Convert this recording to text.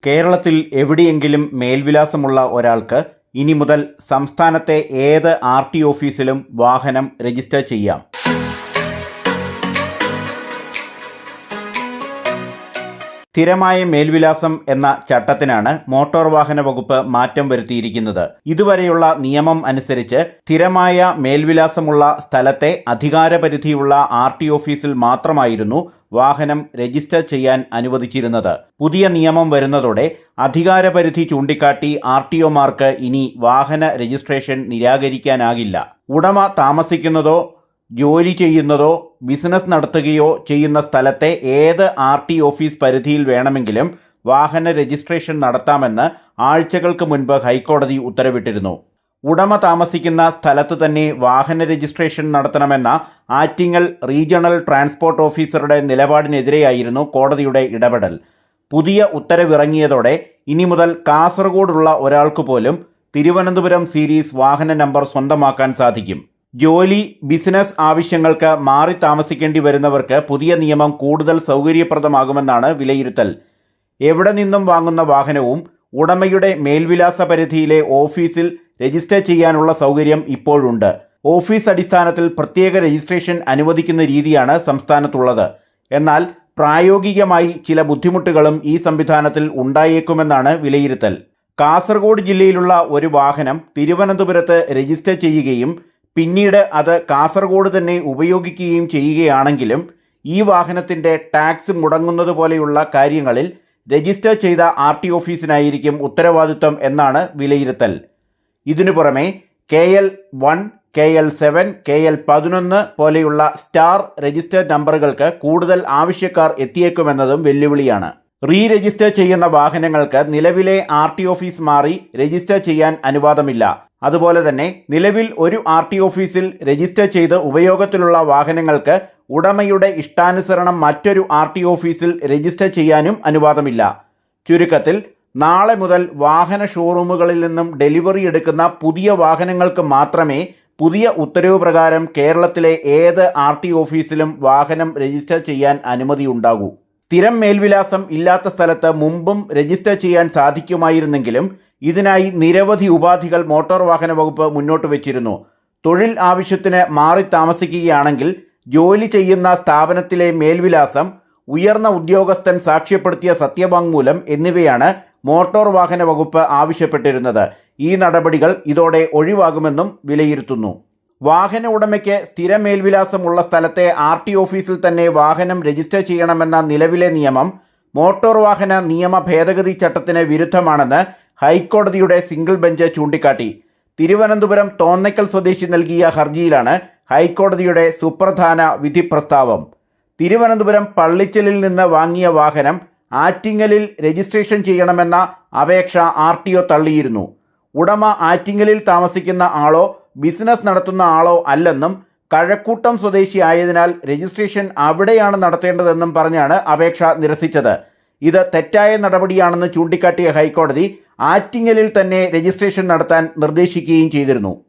കേരളത്തിൽ എവിടെയെങ്കിലും മേൽവിലാസമുള്ള ഒരാൾക്ക് ഇനി മുതൽ സംസ്ഥാനത്തെ ഏത് ആർ.ടി ഓഫീസിലും വാഹനം രജിസ്റ്റർ ചെയ്യാം. സ്ഥിരമായ മേൽവിലാസം എന്ന ചട്ടത്തിനാണ് മോട്ടോർ വാഹന വകുപ്പ് മാറ്റം വരുത്തിയിരിക്കുന്നത്. ഇതുവരെയുള്ള നിയമം അനുസരിച്ച് സ്ഥിരമായ മേൽവിലാസമുള്ള സ്ഥലത്തെ അധികാരപരിധിയുള്ള ആർ.ടി ഓഫീസിൽ മാത്രമായിരുന്നു വാഹനം രജിസ്റ്റർ ചെയ്യാൻ അനുവദിച്ചിരുന്നത്. പുതിയ നിയമം വരുന്നതോടെ അധികാരപരിധി ചൂണ്ടിക്കാട്ടി ആർ.ടി.ഒമാർക്ക് ഇനി വാഹന രജിസ്ട്രേഷൻ നിരാകരിക്കാനാകില്ല. ഉടമ താമസിക്കുന്നതോ ജോലി ചെയ്യുന്നതോ ബിസിനസ് നടത്തുകയോ ചെയ്യുന്ന സ്ഥലത്തെ ഏത് ആർ.ടി ഓഫീസ് പരിധിയിൽ വേണമെങ്കിലും വാഹന രജിസ്ട്രേഷൻ നടത്താമെന്ന് ആഴ്ചകൾക്ക് മുൻപ് ഹൈക്കോടതി ഉത്തരവിട്ടിരുന്നു. ഉടമ താമസിക്കുന്ന സ്ഥലത്ത് തന്നെ വാഹന രജിസ്ട്രേഷൻ നടത്തണമെന്ന ആറ്റിങ്ങൽ റീജിയണൽ ട്രാൻസ്പോർട്ട് ഓഫീസറുടെ നിലപാടിനെതിരെയായിരുന്നു കോടതിയുടെ ഇടപെടൽ. പുതിയ ഉത്തരവിറങ്ങിയതോടെ ഇനി മുതൽ കാസർഗോഡുള്ള ഒരാൾക്ക് പോലും തിരുവനന്തപുരം സീരീസ് വാഹന നമ്പർ സ്വന്തമാക്കാൻ സാധിക്കും. ജോലി, ബിസിനസ് ആവശ്യങ്ങൾക്ക് മാറി താമസിക്കേണ്ടി വരുന്നവർക്ക് പുതിയ നിയമം കൂടുതൽ സൗകര്യപ്രദമാകുമെന്നാണ് വിലയിരുത്തൽ. എവിടെ നിന്നും വാങ്ങുന്ന വാഹനവും ഉടമയുടെ മേൽവിലാസ പരിധിയിലെ ഓഫീസിൽ രജിസ്റ്റർ ചെയ്യാനുള്ള സൗകര്യം ഇപ്പോഴുണ്ട്. ഓഫീസ് അടിസ്ഥാനത്തിൽ പ്രത്യേക രജിസ്ട്രേഷൻ അനുവദിക്കുന്ന രീതിയാണ് സംസ്ഥാനത്തുള്ളത്. എന്നാൽ പ്രായോഗികമായി ചില ബുദ്ധിമുട്ടുകളും ഈ സംവിധാനത്തിൽ ഉണ്ടായേക്കുമെന്നാണ് വിലയിരുത്തൽ. കാസർഗോഡ് ജില്ലയിലുള്ള ഒരു വാഹനം തിരുവനന്തപുരത്ത് രജിസ്റ്റർ ചെയ്യുകയും പിന്നീട് അത് കാസർഗോഡ് തന്നെ ഉപയോഗിക്കുകയും ചെയ്യുകയാണെങ്കിലും ഈ വാഹനത്തിൻ്റെ ടാക്സ് മുടങ്ങുന്നത് പോലെയുള്ള കാര്യങ്ങളിൽ രജിസ്റ്റർ ചെയ്ത ആർ.ടി ഓഫീസിനായിരിക്കും ഉത്തരവാദിത്വം എന്നാണ് വിലയിരുത്തൽ. ഇതിനു പുറമെ KL1, KL7, KL11 പോലെയുള്ള സ്റ്റാർ രജിസ്റ്റേർഡ് നമ്പറുകൾക്ക് കൂടുതൽ ആവശ്യക്കാർ എത്തിയേക്കുമെന്നതും വെല്ലുവിളിയാണ്. രജിസ്റ്റർ ചെയ്യുന്ന വാഹനങ്ങൾക്ക് നിലവിലെ ആർ.ടി ഓഫീസ് മാറി രജിസ്റ്റർ ചെയ്യാൻ അനുവാദമില്ല. അതുപോലെ തന്നെ നിലവിൽ ഒരു ആർ.ടി ഓഫീസിൽ രജിസ്റ്റർ ചെയ്ത് ഉപയോഗത്തിലുള്ള വാഹനങ്ങൾക്ക് ഉടമയുടെ ഇഷ്ടാനുസരണം മറ്റൊരു ആർ.ടി ഓഫീസിൽ രജിസ്റ്റർ ചെയ്യാനും അനുവാദമില്ല. ചുരുക്കത്തിൽ നാളെ മുതൽ വാഹന ഷോറൂമുകളിൽ നിന്നും ഡെലിവറി എടുക്കുന്ന പുതിയ വാഹനങ്ങൾക്ക് മാത്രമേ പുതിയ ഉത്തരവ് പ്രകാരം കേരളത്തിലെ ഏത് ആർ.ടി ഓഫീസിലും വാഹനം രജിസ്റ്റർ ചെയ്യാൻ അനുമതിയുണ്ടാകൂ. സ്ഥിരം മേൽവിലാസം ഇല്ലാത്ത സ്ഥലത്ത് മുമ്പും രജിസ്റ്റർ ചെയ്യാൻ സാധിക്കുമായിരുന്നെങ്കിലും ഇതിനായി നിരവധി ഉപാധികൾ മോട്ടോർ വാഹന വകുപ്പ് മുന്നോട്ട് വച്ചിരുന്നു. തൊഴിൽ ആവശ്യത്തിന് മാറി താമസിക്കുകയാണെങ്കിൽ ജോലി ചെയ്യുന്ന സ്ഥാപനത്തിലെ മേൽവിലാസം, ഉയർന്ന ഉദ്യോഗസ്ഥൻ സാക്ഷ്യപ്പെടുത്തിയ സത്യവാങ്മൂലം എന്നിവയാണ് മോട്ടോർ വാഹന വകുപ്പ് ആവശ്യപ്പെട്ടിരുന്നത്. ഈ നടപടികൾ ഇതോടെ ഒഴിവാകുമെന്നും വിലയിരുത്തുന്നു. വാഹന ഉടമയ്ക്ക് സ്ഥിര മേൽവിലാസമുള്ള സ്ഥലത്തെ ആർ.ടി ഓഫീസിൽ തന്നെ വാഹനം രജിസ്റ്റർ ചെയ്യണമെന്ന നിലവിലെ നിയമം മോട്ടോർ വാഹന നിയമ ഭേദഗതി ചട്ടത്തിന് വിരുദ്ധമാണെന്ന് ഹൈക്കോടതിയുടെ സിംഗിൾ ബെഞ്ച് ചൂണ്ടിക്കാട്ടി. തിരുവനന്തപുരം തോന്നയ്ക്കൽ സ്വദേശി നൽകിയ ഹർജിയിലാണ് ഹൈക്കോടതിയുടെ സുപ്രധാന വിധി പ്രസ്താവം. തിരുവനന്തപുരം പള്ളിച്ചലിൽ നിന്ന് വാങ്ങിയ വാഹനം ആറ്റിങ്ങലിൽ രജിസ്ട്രേഷൻ ചെയ്യണമെന്ന അപേക്ഷ ആർ.ടി.ഒ തള്ളിയിരുന്നു. ഉടമ ആറ്റിങ്ങലിൽ താമസിക്കുന്ന ആളോ ബിസിനസ് നടത്തുന്ന ആളോ അല്ലെന്നും കഴക്കൂട്ടം സ്വദേശി ആയതിനാൽ രജിസ്ട്രേഷൻ അവിടെയാണ് നടത്തേണ്ടതെന്നും പറഞ്ഞാണ് അപേക്ഷ നിരസിച്ചത്. ഇത് തെറ്റായ നടപടിയാണെന്ന് ചൂണ്ടിക്കാട്ടിയ ഹൈക്കോടതി ആറ്റിങ്ങലിൽ തന്നെ രജിസ്ട്രേഷൻ നടത്താൻ നിർദ്ദേശിക്കുകയും ചെയ്തിരുന്നു.